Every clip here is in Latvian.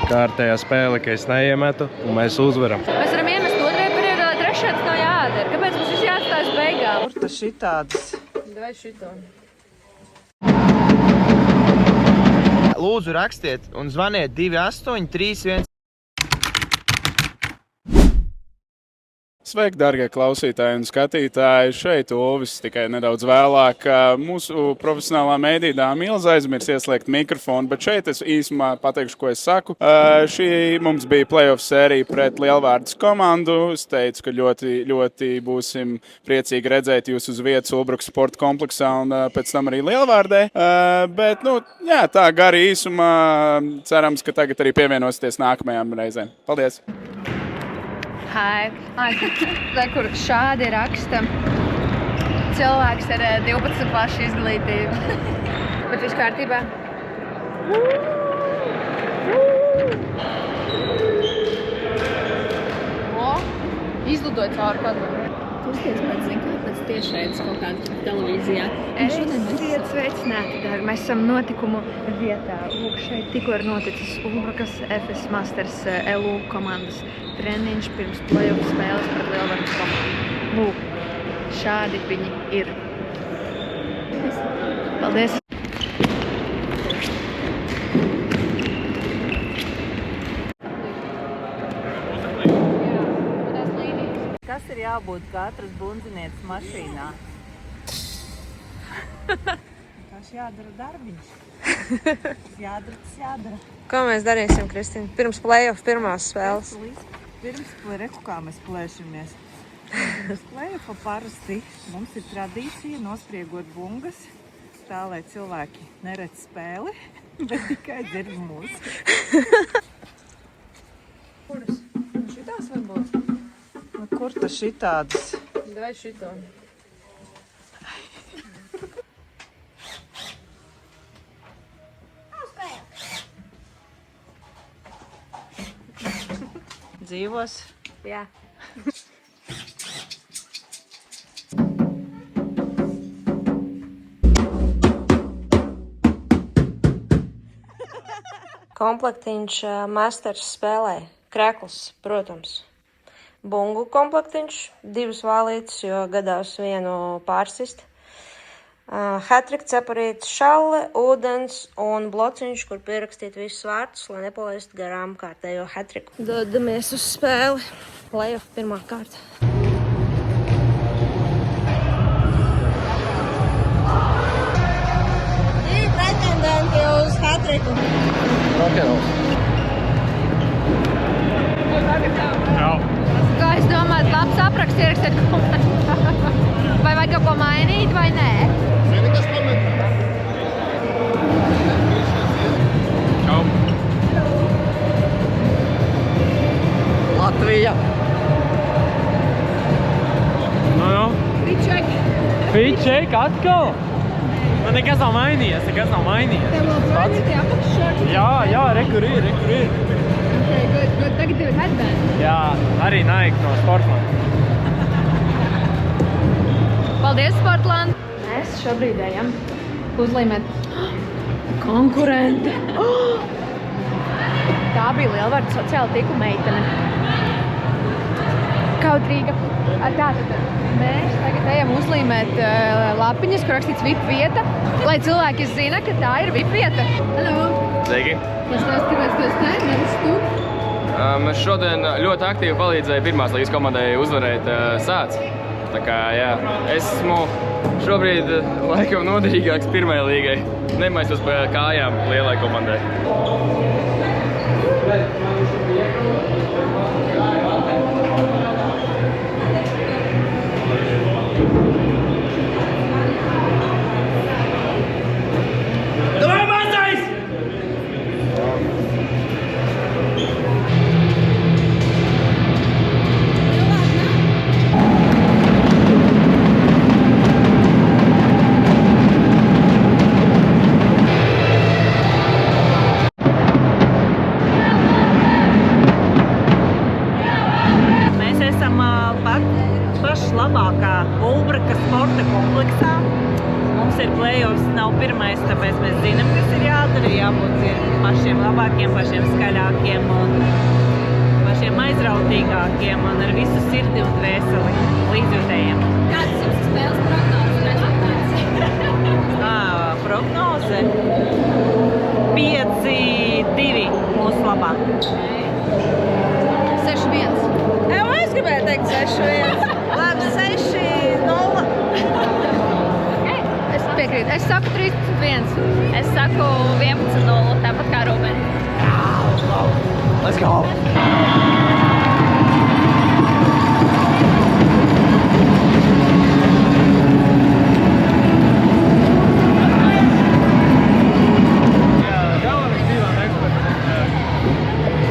kārtējā spēle, ka es neiemetu, un mēs uzvaram. Mēs varam iemest otrajā periodā, trešajā tas nav jādara. Kāpēc mums viss jāatstāj uz beigām? Kur tas šitādas? Vai šito? Lūdzu rakstiet un zvaniet 2831. Sveiki, darbie klausītāji un skatītāji! Šeit Ulvis tikai nedaudz vēlāk. Mūsu profesionālā mēdīdā Milza aizmirs ieslēgt mikrofonu, bet šeit es īsumā pateikšu, ko es saku. Šī mums bija playoff sērija pret Lielvārdes komandu. Es teicu, ka ļoti būsim priecīgi redzēt jūs uz vietas Ulbrukas sporta kompleksā un pēc tam arī Lielvārdē. Bet, jā, tā gari īsumā. Cerams, ka tagad arī pievienosieties nākamajām reizēm. Paldies! Hai. Kur šādi raksta cilvēks ar 12 klašu izglītību. Bet viss kārtībā? Izlidoja cauri kadram. Kusties pēc tiešraides kaut kādā televīzijā. Esiet sveicināti, darbi. Mēs esam notikumu vietā. Lūk, šeit tikko ir noticis Ulbrukas FS Masters LU komandas treniņš pirms playoff spēles pret Lielvārdes komandu. Lūk, šādi viņi ir. Paldies! Kas ir jābūt katras bundzinietes mašīnā? Tas jādara darbiņš. Jādara. Ko mēs darīsim, Kristīna? Pirms playoff pirmās spēles. Pirms reku kā mēs plēšamies. Pirms playoffa parasti mums ir tradīcija nospriegot bungas, tā lai cilvēki neredz spēli, bet tikai dzird mūziku. Kuras? Šitās varbūt? Kur tas šitādas? Vai šito? Dzīvos? Jā. Komplektiņš Masters spēlē. Krekls, protams. Bungu komplektiņš, 2 vālītes, jo gadās vienu pārsist. Hatrik, cepurītes, šalle, ūdens un blociņš, kur pierakstīt visus vārtus, lai nepalaist garām kārtējo hatriku. Dodamies uz spēli. Playoff pirmā kārta. Ir pretendenti uz hatriku. Rokeros. Kā es domāju, labs apraksts ierakstīt komentā. Vai vajag kaut ko mainīt vai nē? Zini, kas komentā? Čau. Latvija. Feedcheck atkal? Nekas nav mainījies. Tev vēl projām tie apakššorti? Jā, rekur ir. Tagad tev ir headband. Jā, arī Nike no Sportland. Paldies, Sportland! Mēs šobrīd ejam uzlīmēt konkurenti. Tā bija Lielvārdes sociāla tīkla meitene. Kautrīga. Tātad mēs tagad ejam uzlīmēt lapiņas, kur rakstīts VIP vieta, lai cilvēki zina, ka tā ir VIP vieta. Hello! Sveiki! Kāpēc tu esi te, nevis tu? Mēs šodien ļoti aktīvi palīdzēja pirmās līgas komandai uzvarēt Sāc. Tā kā, jā, esmu šobrīd laikam noderīgāks pirmajai līgai. Nemaistos pa kājām lielai komandai. Labākā Ulbrukas sporta kompleksā. Mums mums ir play-offs, nav pirmais, tāpēc mēs zinām, kas ir jādara. Jābūt ir pašiem labākiem, pašiem skaļākiem un pašiem aizrautīgākiem un ar visu sirdi un dvēseli līdzjutējiem. Kādas jums ir spēles prognozes rezultāts? Prognoze 5-2 mūsu labā. 6-1. Es gribēju teikt 6-1. Labi, 6-0. Es piekrītu. Es saku 13-1. Es saku 11-0, tāpat kā Rubens. Let's go!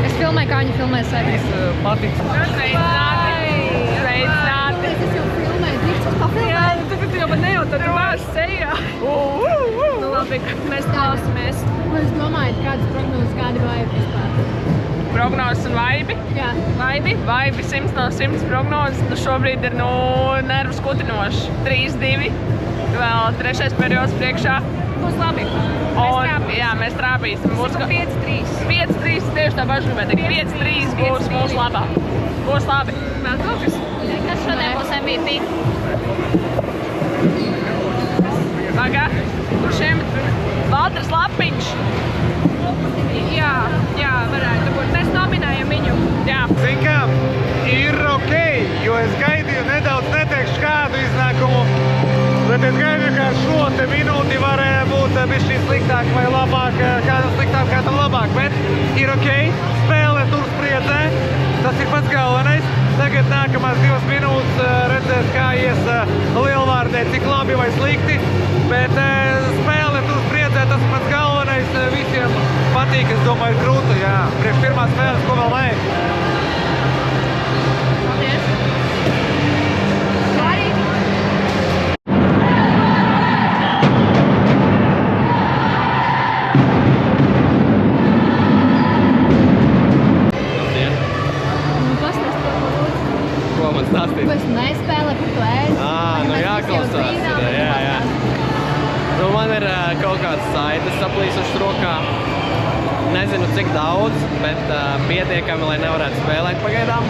Es filmēju, kā viņi filmē sevi. Sveicināti! Es jau filmēju, drīkst papilnēt. Tagad jau man nejauta, tu vairs sejā. Nu labi, mēs klausamies. Ko jūs domājat, kādas prognozes, kādi vaibi vispār? Prognozes un vaibi. Jā. Vaibi 100 no 100 prognozes. Nu šobrīd ir nervus kutinoši. 3-2. Vēl trešais periods priekšā. Būs labi. Jā, mēs trāpīsim. 5-3. 5-3, tieši tā paši gribētu teikt. 5-3 būs mūsu labā. Būs labi. Vēl kaut kas? Kas šodien būs MVP? Pagā, kurš Valters Lapiņš. Jā, varētu būt. Mēs nominējam viņu. Jā. Zin kā, ir ok, jo es gaidīju nedaudz, neteikšu kādu iznākumu, bet es gaidīju, ka šo te minūti varēja būt bišķi sliktāk vai labāk, kādam sliktāk, kādam labāk, bet ir ok, spēle tur spriedzē, tas ir pats galvenais. Tagad nākamās 2 minūtes redzēs, kā ies lielvārdē, cik labi vai slikti, bet spēle tur spriedzē, tas ir pats galvenais, visiem patīk, es domāju, krūta, jā, priekš pirmās spēles, ko vēl vajag. Paldies. Arī. Ko man stāstīt? Tu esi nespēlē, kur tu ēsi. Nu jāklausās. Jā. Nu man ir kaut kāds saites saplīsušas rokā. Nezinu cik daudz, bet pietiekami, lai nevarētu spēlēt pagaidām.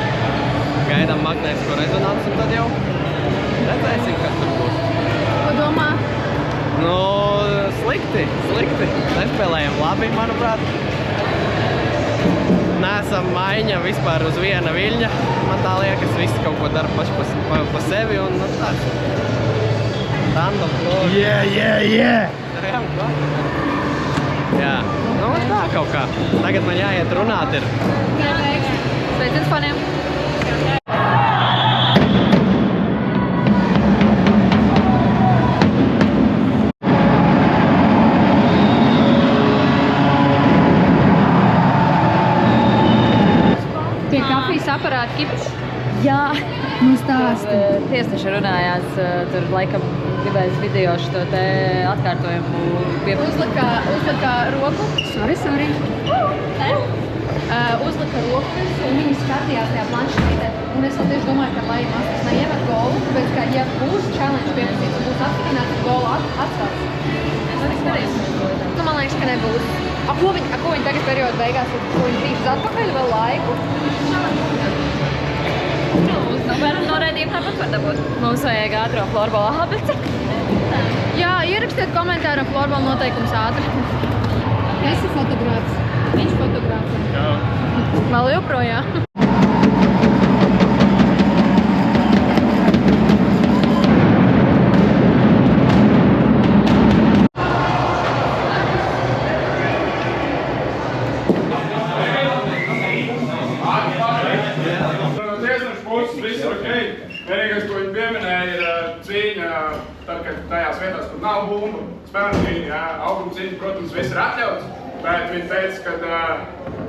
Gaidām magnētisko rezonanci un tad jau redzēsim, kas tur būs. Ko domā? Nu, slikti. Nespēlējam labi, manuprāt. Neesam maiņa vispār uz viena viļņa. Man tā liekas, visi kaut ko dara paši pa sevi un tāds. Random floor. Yeah! Jā, nu tā kaut kā. Tagad man jāiet runāt ir. Jā, veiks. Sveicins faniem. Pie kafijas aparāta kipas? Jā, Nu stāsti. tiesneši runājās, tur laikam gribēs video šo te atkārtojumu Uzlika roku. Sorry. Uzlika rokas un viņi skatījās tajā planšetē. Un es vēl tieši domāju, ka lai Masters neiemet golu, tāpēc, ka ja būs challenge pieprasīts un būs apstiprināts golu atstāts. Nu, man liekas, ka nebūs. Ko viņi tagad periodu beigās, ko viņi trīšas atpakaļ vēl laiku? Norēdījumu tāpat var dabūt. Mums vajag ātro florbola habece. Jā, ierakstiet komentāru florbola noteikums ātri. Esi fotogrāfs. Viņš fotogrāfs. Jā. Vēl joprojām. Vienīgais, ko viņi pieminēja, ir cīņa, tad, kad tajās vietās, kur nav bumbu, spēles cīņa, auguma cīņa, protams, viss ir atļauts, bet viņi teica, ka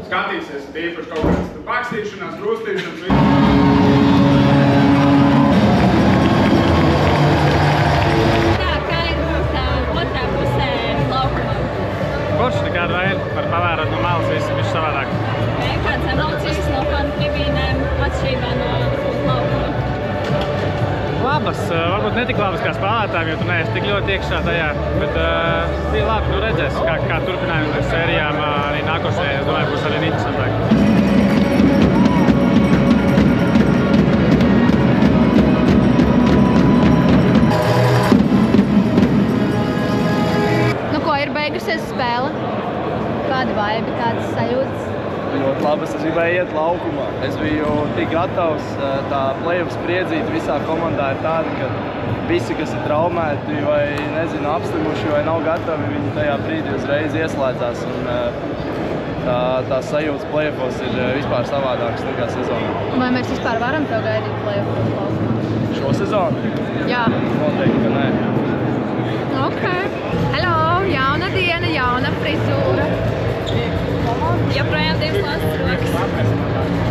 skatīsies tīpaši kaut kādas pakstīšanās, krustīšanas, Kā ir tā otrā pusē laukumā? Kurš nekādu veidu var pavērot no malas visu savādāk? Kādas emocijas no fanu tribīnēm atšķirībā no laukuma? labas, varbūt ne tik labas kā spēlētājiem, jo tu neesi tik ļoti iekšā tajā, bet bija labi, nu redzēs, kā turpinājumi sērijām arī nākošajā, es domāju, būs arī interesantāk. Beigusies spēle. Kāda vaiba, kādas sajūtas? Ļoti labas, es gribēju iet laukumā. Es biju tik gatavs, tā play-off spriedzīte visā komandā ir tāda, ka visi, kas ir traumēti vai, nezinu, apslimuši vai nav gatavi, viņi tajā brīdī uzreiz ieslēdzās. Un tās sajūtas play-offos ir vispār savādākas nekā sezonā. Vai mēs vispār varam tev gaidīt play-offos laukumā? Šo sezonu? Jā. Noteikti, ka nē. Ok. Hello, jauna diena, jauna frizūra. Joprojām 2 klases rokas.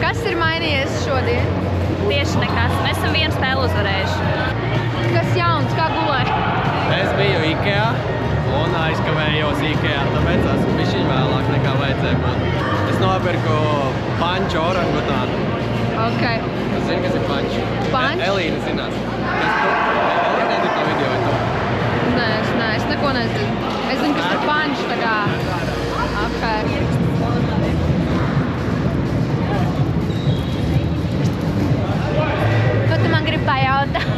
Kas ir mainījies šodien? Tieši nekas. Mēs esam vienu spēli uzvarējuši. Kas jauns, kā gulēji? Es biju Ikea un aizkavējos Ikea, tāpēc esmu bišķiņ vēlāk nekā vajadzēja būt. Es nopirku panču orangutānu. Ok. Tu zini, kas ir panču? Panč? Elīna zinās. Elīna nezinu to video, vai tu? Nē, es neko nezinu. Es zinu, kas ir panču, tā kā. Ok. Ko tu man gribi pajautāt?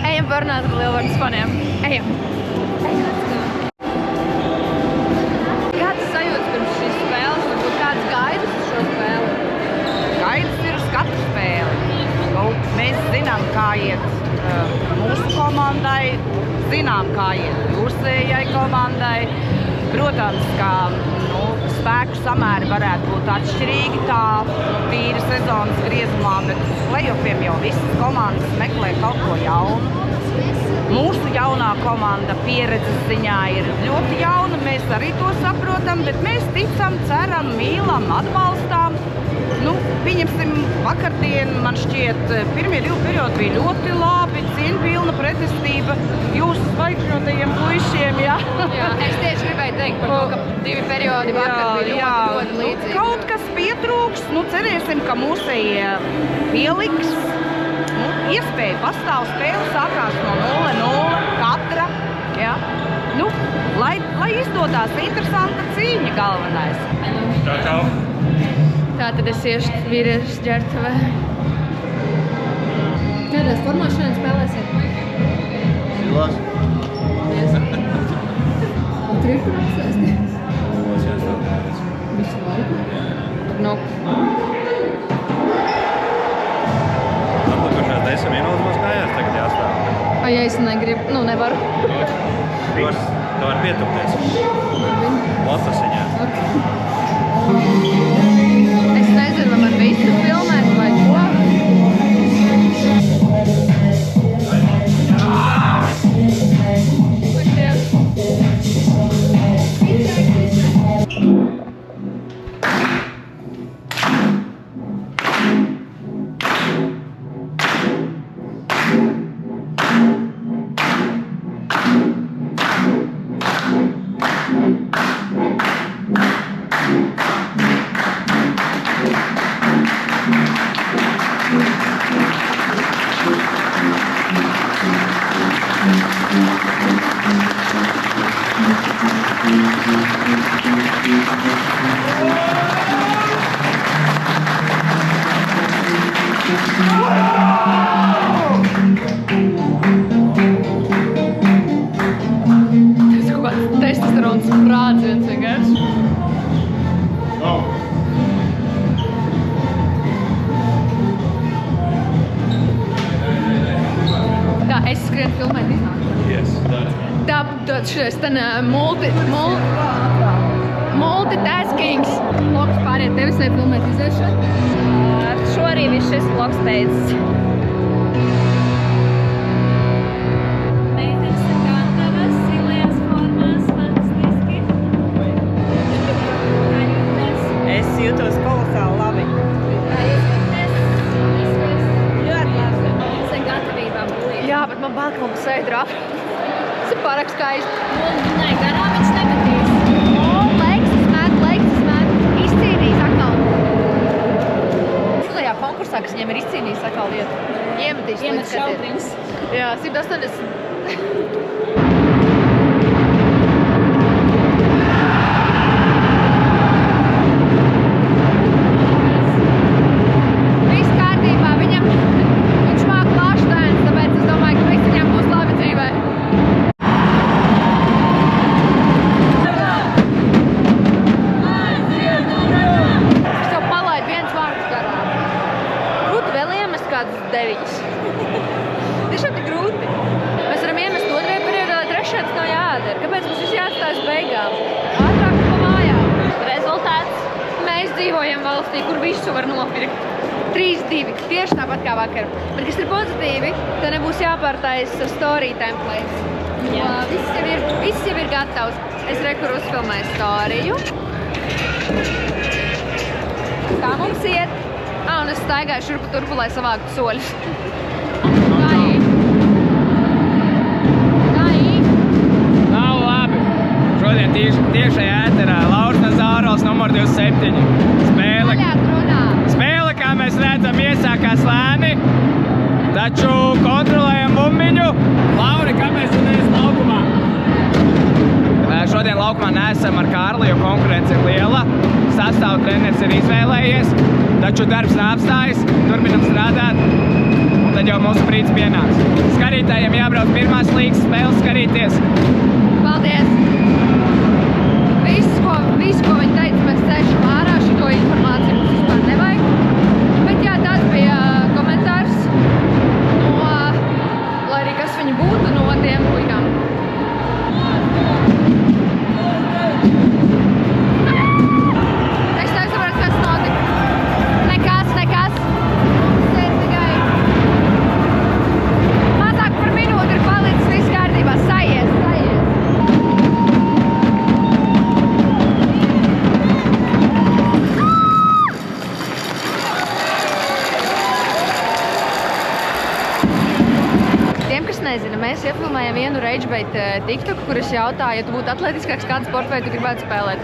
Ejam parunāt ar Lielvardas faniem. Ejam. Kādas sajūtas pirms šīs spēles? Varbūt kādas gaidas uz šo spēli? Gaidas ir uz katru spēli. Mēs zinām, kā iet mūsu komandai, zinām, kā iet jūsējai komandai. Protams, ka spēku samēri varētu būt atšķirīgi tā tīri sezonas griezumā, bet uz play-offiem jau visas komandas meklē kaut ko jaunu. Mūsu jaunā komanda pieredzes ziņā ir ļoti jauna, mēs arī to saprotam, bet mēs ticam, ceram, mīlam, atbalstām. Pieņemsim, vakardien, man šķiet, pirmie 2 periodi bija ļoti labi, cieņpilna pretestība jūsu zvaigžņotajiem puišiem, jā. Jā, es tieši gribēju teikt par to, ka 2 periodi vakar bija ļoti līdzīgi. Kaut kas pietrūks, cerēsim, ka mūsējie pieliks. Iespēja pastāv, spēle sākās no 0-0 katra, jā. Lai izdodās interesanta cīņa galvenais. Čau. Tātad es iešu vīriešu ģertuvē. Kādās formās šodien spēlēsiet? Silās. Tur ir kur apsēsties? Visu laiku? Nu. Atlikušās 10 minūtes mums kājās tagad jāstāv. Ja es negribu, nevaru. Tu vari pietupties. Lotasiņā. Es nezinu, vai man visu filmēt vai ko. Tas kaut kāds testosterons sprādziens vienkārši. Tā, es skrienu filmēt iznāk. Yes, Tā, šies ten multitaskings. Loks pāriet tevis vai filmēt izēšanu? Ar šo arī viss šis vlogs beidzas. Meitenes ir gatavas, silajās formās, fantastiski. Kā jūties? Es jūtos kolosāli labi. Kā jūties? Ļoti labi. Mums ir gatavībā būlīt. Jā, bet man bail, ka man seja drāpa. Tas ir pārāk skaisti. Viņai garām viņš negatīs. Leiks, izcīnījis atkal. Šodajā konkursā, kas viņiem rakstīju, kur visu var nopirkt. 3-2, tieši tāpat kā vakar. Bet kas ir pozitīvi, tev nebūs jāpārtaisa story templates. Jo viss jau ir gatavs. Es rekur uzfilmēju storiju. Kā mums iet? Un es staigāju šurpu turpu, lai savāktu soļus. Nav labi. Šodien tiešajā ēterā Lauris Zārols numur 27. Spēle, kā mēs redzam, iesākās lēni, taču kontrolējam bumbiņu. Lauri, kāpēc tu neesi laukumā? Šodien laukumā neesam ar Kārli, jo konkurence ir liela. Sastāvu treneris ir izvēlējies, taču darbs neapstājas, turpinam strādāt, un tad jau mūsu brīdis pienāks. Skatītājiem jābrauc pirmās līgas spēles skatīties. Paldies! Visu, ko viņi teica, mēs cēšam ārā, šito informāciju mums vispār nevajag. Bet jā, tāds bija komentārs no, lai arī kas viņi būtu, no tiem puikām. Es nesaprotu, kas notika. Nekas. Sēd tikai. Mazāk par minūti ir palicis viss kārtībā. Sajies. Nezinu, mēs iefilmējam vienu RageBait TikToku, kur es jautāju, ja tu būtu atletiskāks, kādu sportu veidu tu gribētu spēlēt.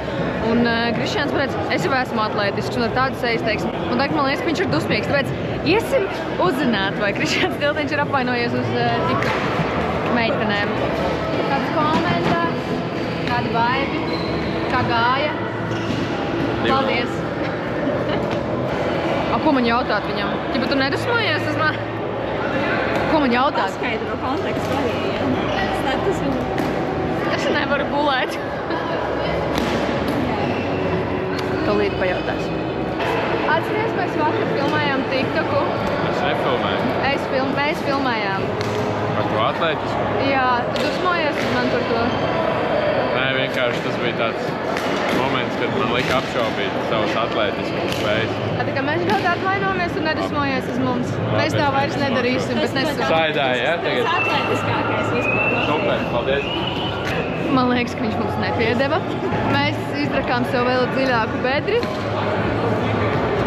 Un Krišjāns pateica, es jau esmu atletisks un ar tādu sejas teiksmi. Un tagad man liekas, ka viņš ir dusmīgs, tāpēc iesim uzzināt, vai Krišjāns Tiltiņš ir apvainojies uz TikTok meitenēm. Kāds komentārs, kādi vaibi, kā gāja. Paldies. Ko man jautāt viņam? Ja tu nedusmojies, tas man... Ko man jautāt? Paskaidro kontekstu arī, ja? Status viņu. Es nevaru gulēt. Tolīt pajautās. Atceries, mēs vakar filmējām TikToku. Es nefilmēju. Mēs filmējām. Par to atletisku? Jā, tu dusmojies uz man par to? Nē, vienkārši tas bija tāds moments, kad man lika apšaubīt savas atletiskas spējas. Tā kā mēs ļoti atvainojamies un nedusmojies uz mums. Mēs tā vairs nedarīsim, bet nesam. Saidāja, ja? Tagad. Tas atletiskākais vispār. Super, paldies. Man liekas, ka viņš mums nepiedeva. Mēs izdrakām sev vēl dziļāku bedri.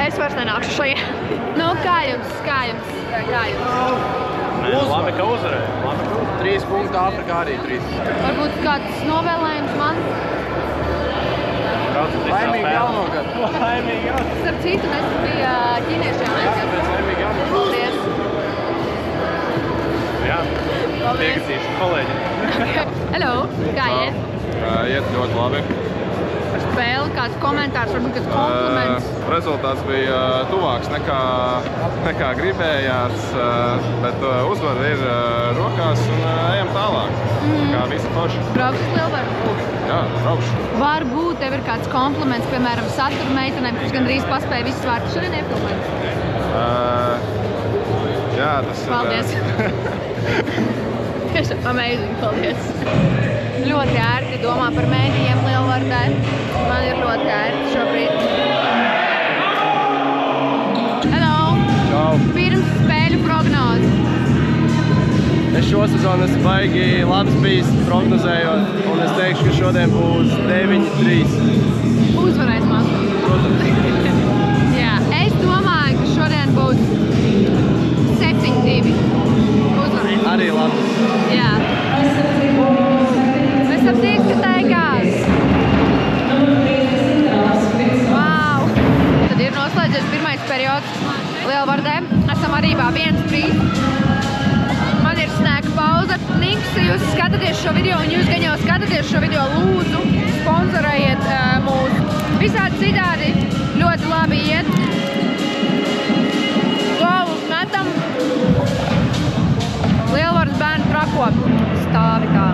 Es vairs nenākšu šajā. Nu, kā jums? Nē, labi, ka uzvarēja. 3 punkti, Āfrikā arī 3. Varbūt kāds novēlējums man? Laimīgi jaunogad. Starp citu, nes bija ķīniešu jaunogad. Paldies. Jā, piekasīšu kolēģi. Hello, kā iet? Iet ļoti labi. Spēle, kāds komentārs, varbūt kāds kompliments? Rezultāts bija tuvāks nekā gribējās, bet uzvara ir rokās un ejam tālāk. Kā visi forši. Braukšu uz Lielvaru? Jā, braukšu. Varbūt tev ir kāds kompliments, piemēram, satura meitenēm, kurš gandrīz paspēja visus vārtus šodien iefilmēt? Jā, tas ir... Paldies. Tiešām amazing, paldies. Ļoti ērti domā par mēdījiem Lielvardē. Man ir ļoti ērti šobrīd. Hello! Čau! Pirms spēļu prognozi. Es šo sezonu esmu baigi labs bijis prognozējot, un es teikšu, ka šodien būs 9-3. Uzvarēs man. Protams. Jā, es domāju, ka šodien būs 7-2. Uzvarēs. Arī labi. Jā. Mēs esam diskutējās. Wow! Tad ir noslēdzies pirmais periods Lielvardē. Esam arībā 1-3. Man ir snēka pauze. Niks, ja jūs skatāties šo video un jūs gan jau skatāties šo video, lūdzu, sponsorējiet mūs. Visādi citādi ļoti labi iet. Golus metam. Lielvardas bērnu trako. Stāvi tā.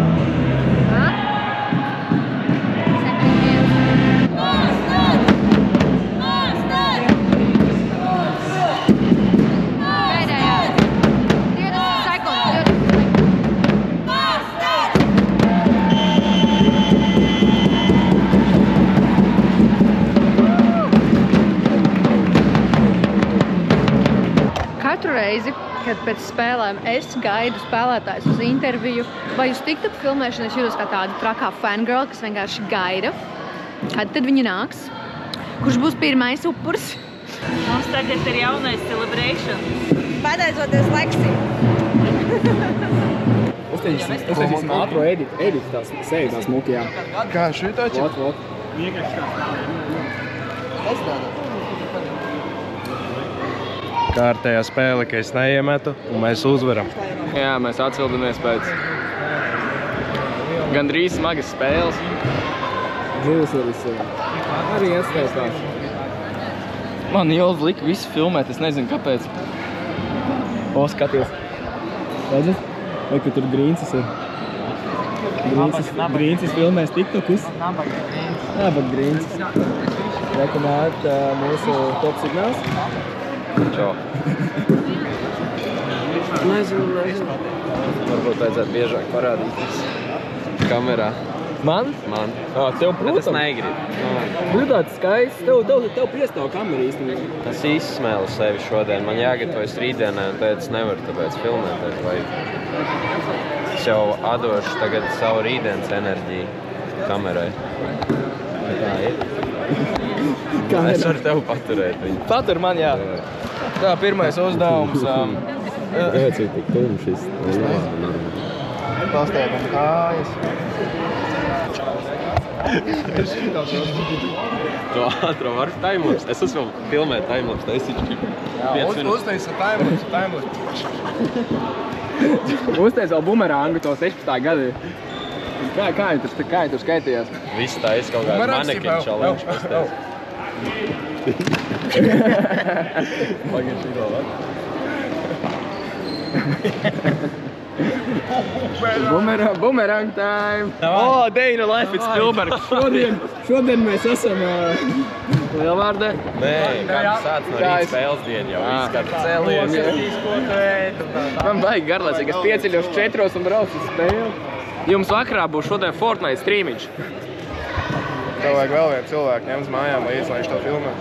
reizi, kad pēc spēlēm es gaidu spēlētājus uz interviju, vai uz TikTok filmēšanu es jūtos kā tāda trakā fangirl, kas vienkārši gaida, kad tad viņi nāks, kurš būs pirmais upurs. Mums tagad ir jaunais celebration. Pateicoties Leksi. Uztaisīsim ātro editu tās seju tās mukijām. Kā šitā ķip? Vot. Kārtējā spēle, ka es neiemetu, un mēs uzvaram. Jā, mēs atsildamies pēc gandrīz smagas spēles. Džilsveris arī atstājās. Man Jols lika visu filmēt, es nezinu kāpēc. O, skaties. Redzat? Vai, ka tur Grīncis ir? Grīncis filmēs TikTokus. Nabaga Grīncis. Rekomēt mūsu top signāls. Čau. Nezinu. Varbūt vajadzētu biežāk parādīties kamerā. Man? Man. Tev, protams. Bet es negribu. Būtāt skaists. Tev piestāv kamera īstenībā. Es izsmēlu sevi šodien. Man jāgatavojas rītdienai, un teicu, nevaru tāpēc filmēt. Es jau atdošu tagad savu rītdienas enerģiju kamerai. Tā ir. Es varu tev paturēt viņu. Patur man, jā. Tā, pirmais uzdevums. Kāpēc ir tik tumšs? Pastāv man kājas. To ātro var timelapse. Es esmu filmēt timelapse, taisīšu 5 minūtes. Uztaisa timelapse. Uztais vēl bumerāngu to 16. gadu. Kā viņi tur skaitījās? Viss tā es kaut kādu manekinu challenge pastāv. Pagaid šito, va? Bumerang time! Oh, day in a life, it's Spielberg! Šodien mēs esam Lielvārdē. Nē, kāds sāc no rīt spēles dienu jau izskata cēlies. Man baigi garlaicīgi, es pieceļos 4 un braucu uz spēli. Jums vakarā būs šodien Fortnite streamiņš. Tev vajag vēl vienu cilvēku ņemt mājām līdz, lai viņš to filmē.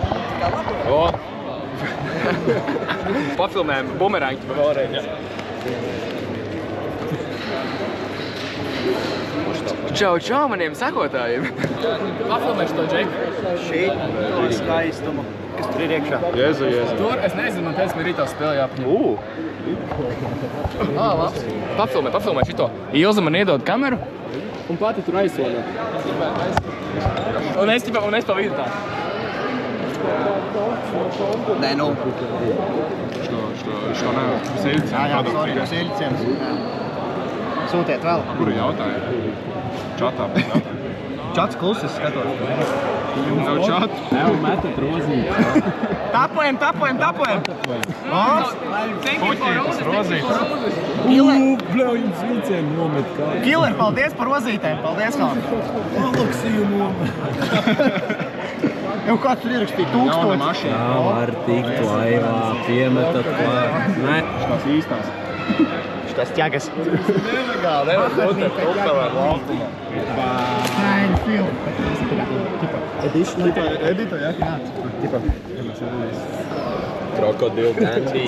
O! Pafilmējam bumerāņu vēlreiz. Čau maniem sakotājiem! Pafilmēšu to Džeku. Šī to skaistumu, kas tur ir iekšā. Jezu. Tur, es nezinu, man teica, man rītā spēlē jāpaņem. Labs. Pafilmē šito. Ilza man iedod kameru un pati tur aizsolē. Un es pa vidu tā. Nē, nu. Što nevar. Sēļciems. Sūtiet vēl. Kuru jautāju? Čatā. Čats klusis skatos. Nav čatu. Evo, metat rozīti. Tapojam. Puķītas rozītes. Bļaujums vilcienu nomet kā. Killer, paldies par rozītēm. Paldies, kā. Alaksiju nomet. Jau kāds tur ierakstīja 1000. Jā, var tikt laivā, piemetat klāt. Nē. Šitās īstās. Šitas ķegas. Nelegāli, nevar notēt upelē laukumā. Fine film. Edita, jā? Tipa. Krokodil Dandy.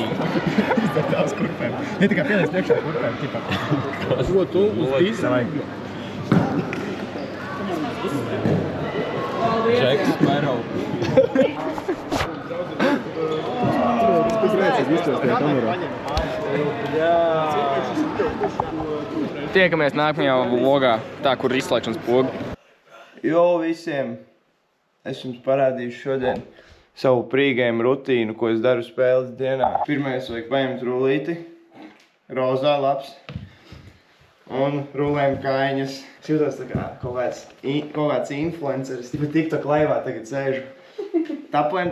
Tās kurpēm. Ne tikai pielīdz priekšā kurpēm, tipa. Ko tu uz pīsa? Džeks Sparrow. Tiekamies nākamajā vlogā, tā, kur ir izslēgšanas poga. Jo visiem! Es jums parādīšu šodien savu pre-game rutīnu, ko es daru spēles dienā. Pirmais vajag paņemt rullīti, rozā labs, un rullējam kājiņas. Es jūtos tā kā kaut kāds influenceris, bet TikTok laivā tagad sēžu. Tapojam.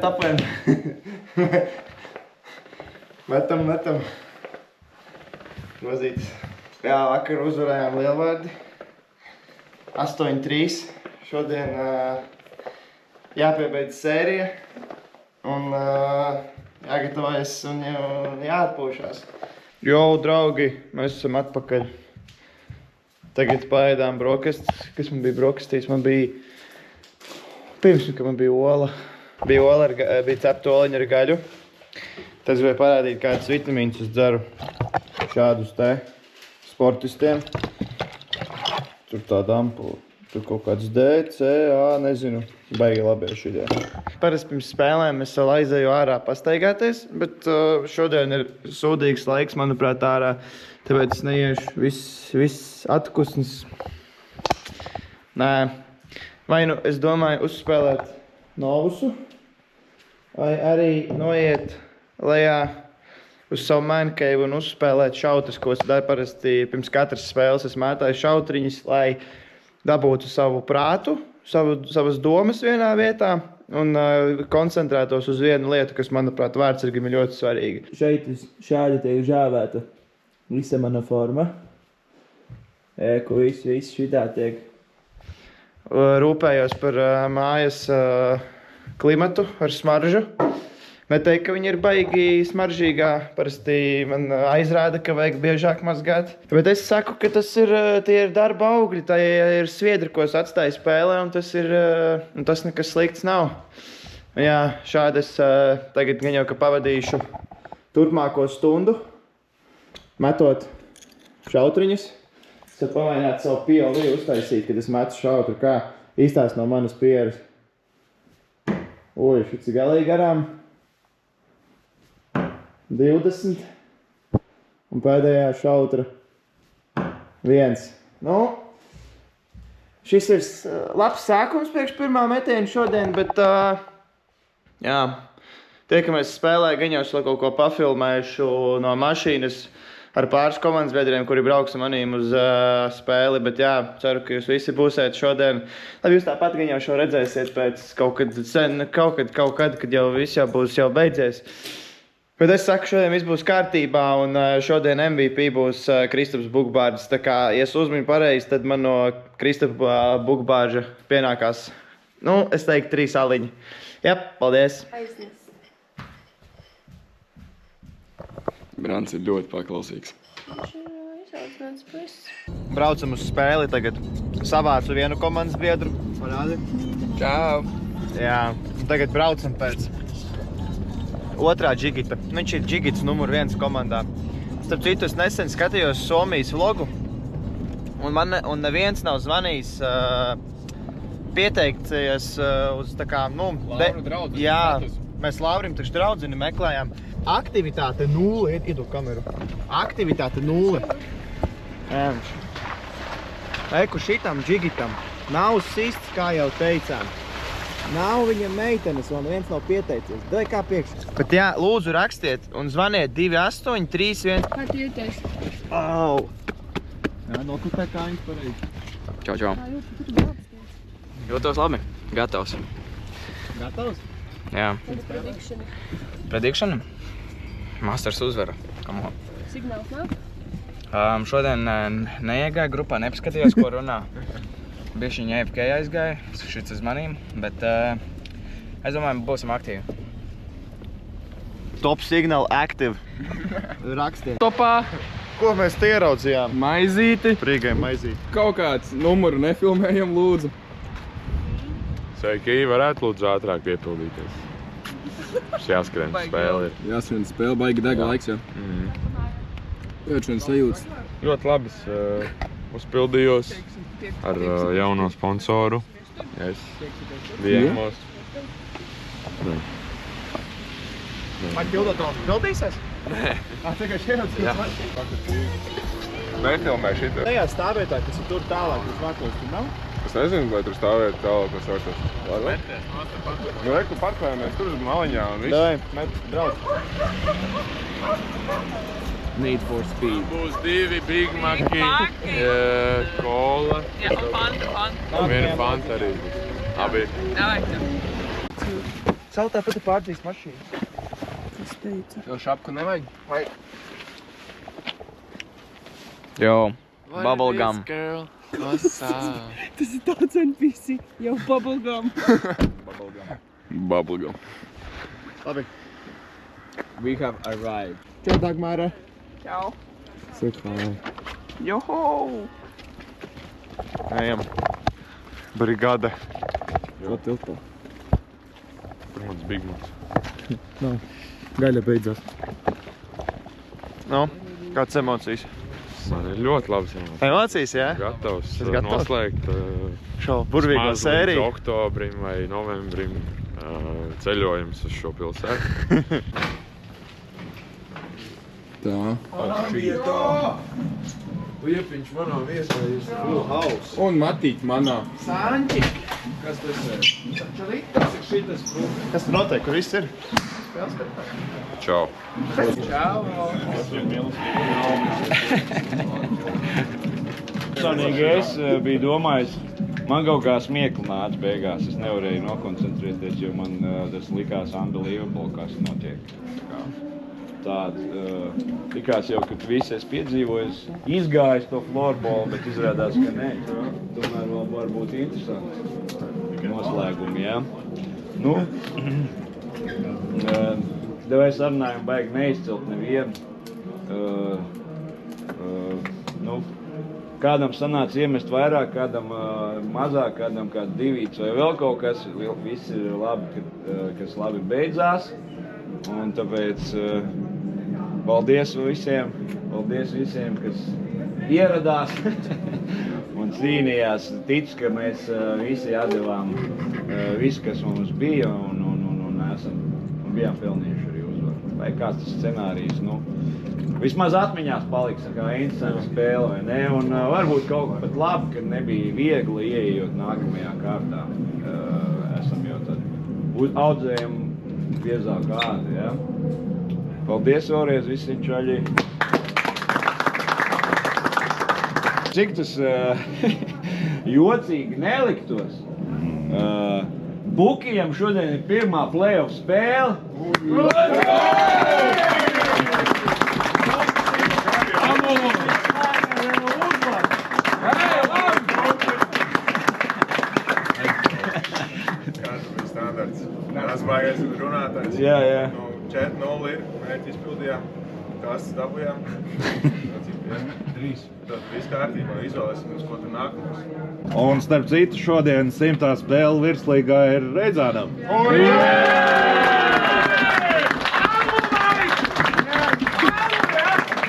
Metam. Rozītes. Jā, vakar uzvarējām Lielvārdi. 8-3. Šodien jāpiebeidz sērija. Un jāgatavojas un jāatpūšās. Jo, draugi, mēs esam atpakaļ. Tagad paēdām brokastis. Kas man bija brokastīs? Man bija... Pirms, ka man bija ola. Bija cepta oliņa ar gaļu. Tas gribēja parādīt, kādas vitamīnas es dzeru šādus te sportistiem. Tur tāda ampula. Tur kaut kāds D, C, A, nezinu. Baigi labieši idea. Parasti pirms spēlēm es vēl aizēju ārā pastaigāties, bet šodien ir sūdīgs laiks, manuprāt, ārā. Tāpēc es neiešu viss atkusnis. Nē. Vai nu es domāju uzspēlēt Novusu, vai arī noiet lejā uz savu man cave un uzspēlēt šautras, ko es daru parasti pirms katras spēles. Es mētāju šautriņas, lai dabūtu savu prātu, savas domas vienā vietā un koncentrētos uz vienu lietu, kas, manuprāt, vārdsargim ir ļoti svarīga. Šeit šādi tiek žāvēta visa mana forma. Ko viss šitā tiek. Rūpējos par mājas klimatu ar smaržu. Neteikt, ka viņi ir baigi smaržīgā. Parasti man aizrāda, ka vajag biežāk mazgāt. Bet es saku, ka tie ir darba augļi, tā ir sviedri, ko es atstāju spēlē, un tas nekas slikts nav. Jā, šādi es tagad gan jau, ka pavadīšu turpmāko stundu, metot šautriņus. Es varu pamēģināt savu POV uztaisīt, kad es metu šautru, kā īstās no manas pieres. Ui, šits ir galīgi garām. 20. Un pēdējā šautra 1. Nu, šis ir labs sākums priekš pirmā metiena šodien, bet jā, tiekamies spēlē, gan jau es kaut ko pafilmēšu no mašīnas ar pāris komandas biedriem, kuri brauks manīm uz spēli, bet jā, ceru, ka jūs visi būsiet šodien. Labi, jūs tāpat gan jau šo redzēsiet pēc kaut kad, kad jau viss jau būs jau beidzies. Bet es saku, šodien viss būs kārtībā, un šodien MVP būs Kristaps Bukbārds. Tā kā, ja es uzminu pareizi, tad man no Kristapa Bukbārža pienākās, es teiktu, 3 aliņi. Jā, paldies! Aizies! Brants ir ļoti paklausīgs. Braucam uz spēli tagad. Savācu vienu komandas biedru. Parādi. Čau! Jā, tagad braucam pēc otrā džigita. Viņš ir džigits numur 1 komandā. Starp citu, es nesen skatījos Somijas vlogu, un neviens nav zvanījis pieteikties uz tā kā, Laura draudzes. Jā, mēs Laurim taču draudzini meklējām. Aktivitāte 0, iedod kameru. Aktivitāte 0. Eku šitam džigitam nav sists, kā jau teicām. Nav viņa meitenes, un viens nav pieteicies. Dai kā priekš. Bet jā, lūdzu rakstiet un zvaniet 28 31. Kā tu jūties? Au! Jā, nokupē kājiņas pareizi. Čau. Jūtos labi. Gatavs. Gatavs? Jā. Predikšana. Predikšana? Masters uzvara. Come on. Signāls nav? Šodien neiegāju grupā, nepaskatījos, ko runā. Bišķiņ AFK aizgāja, šits uz manīm, bet es domāju, būsim aktīvi. Top signal active. Rakstiet. Topā. Ko mēs te ieraudzījām? Maizīti. Prīgai maizīti. Kaut kāds numuru nefilmējam, lūdzu. Sveiki, varētu lūdzu ātrāk piepildīties. Šis jāskrien spēle ir. Jāskrien spēle, baigi dega laiks, jā. Kāds šodien sajūtas? Ļoti labi, uzpildījos ar jauno sponsoru. Es Viegmos. Man pildotons pildīsies? Nē. Tikai šeit? Nefilmē šitā. Tajā stāvvietā, kas ir tur tālāk, uz vakos, tur nav? Es nezinu, vai tur stāvēt tālāk, kas vārtos. Nu, reku parkvējamies tur uz maliņā un viss. Dai, met, brauc. Need for Speed. Būs 2 Big Maki, kola. Jā, un fanta. Viena fanta arī būs. Abi. Savu tāpat ir pārdzīs mašīna. Tas teica. Tev šapku nevajag? Vajag. Jo, bubblegum. Tas ir tāds NPC, jau bubblegum. Bubblegum. Labi. We have arrived. Čau, Dagmāra. Čau. Sit hi. Joho! Ejam. Brigade. Ko tilpā? Tur mans Big Macs. Nav. Gaļa beidzās. Nu, kādas emocijas? Man ir ļoti labas emocijas. Emocijas, jā? Gatavs Es gatavs. noslēgt Šo burvīgo vismaz sēriju. līdz oktobrim vai novembrim ceļojums uz šo pilsētu. Tā. Liepiņš manā viesā ir full house. Un Matīt manā. Sanķi! Kas tas ir? Tas ir šitas full. Kas tur notiek? Kur viss ir? Čau. Čau! Personīgi es biju domājis, man kaut kā smiekli nāca beigās. Es nevarēju nokoncentrēties, jo man tas likās unbelievable, kas notiek. Likās jau, ka visi es piedzīvojis, izgājis to floorball, bet izrādās, ka nē. Tomēr vēl var būt interesanti noslēgumi, jā. Nu, devai sarunājumu baigi neizcilt nevienu. Kādam sanāca iemest vairāk, kādam mazāk, kādam kādu divīts vai vēl kaut kas. Viss ir labi, kas labi beidzās. Un tāpēc paldies visiem, kas ieradās un cīnījās. Ticu, ka mēs visi atdevām visu, kas mums bija un bijām pelnījuši arī uzvaru. Vai kāds tas scenārijs, vismaz atmiņās paliks kā interesanta spēle, vai ne? Un varbūt kaut pat labi, ka nebija viegli ieejot nākamajā kārtā. Esam jau tad audzējam piezā kādu, ja? Paldies vēlreiz visiem čaļi. Cik tas jocīgi neliktos, Bukijam šodien ir pirmā playoff spēle. Kāds bija standarts? Nesmājies runātājs. Jā. 4-0 ir, mērķi izpildījām, kastas dabujām. 3. Tad viss kārtībā, izvēlēsimies, ko tur nākamās. Un starp citu, šodien 100. spēle virslīgā ir Reidzānam.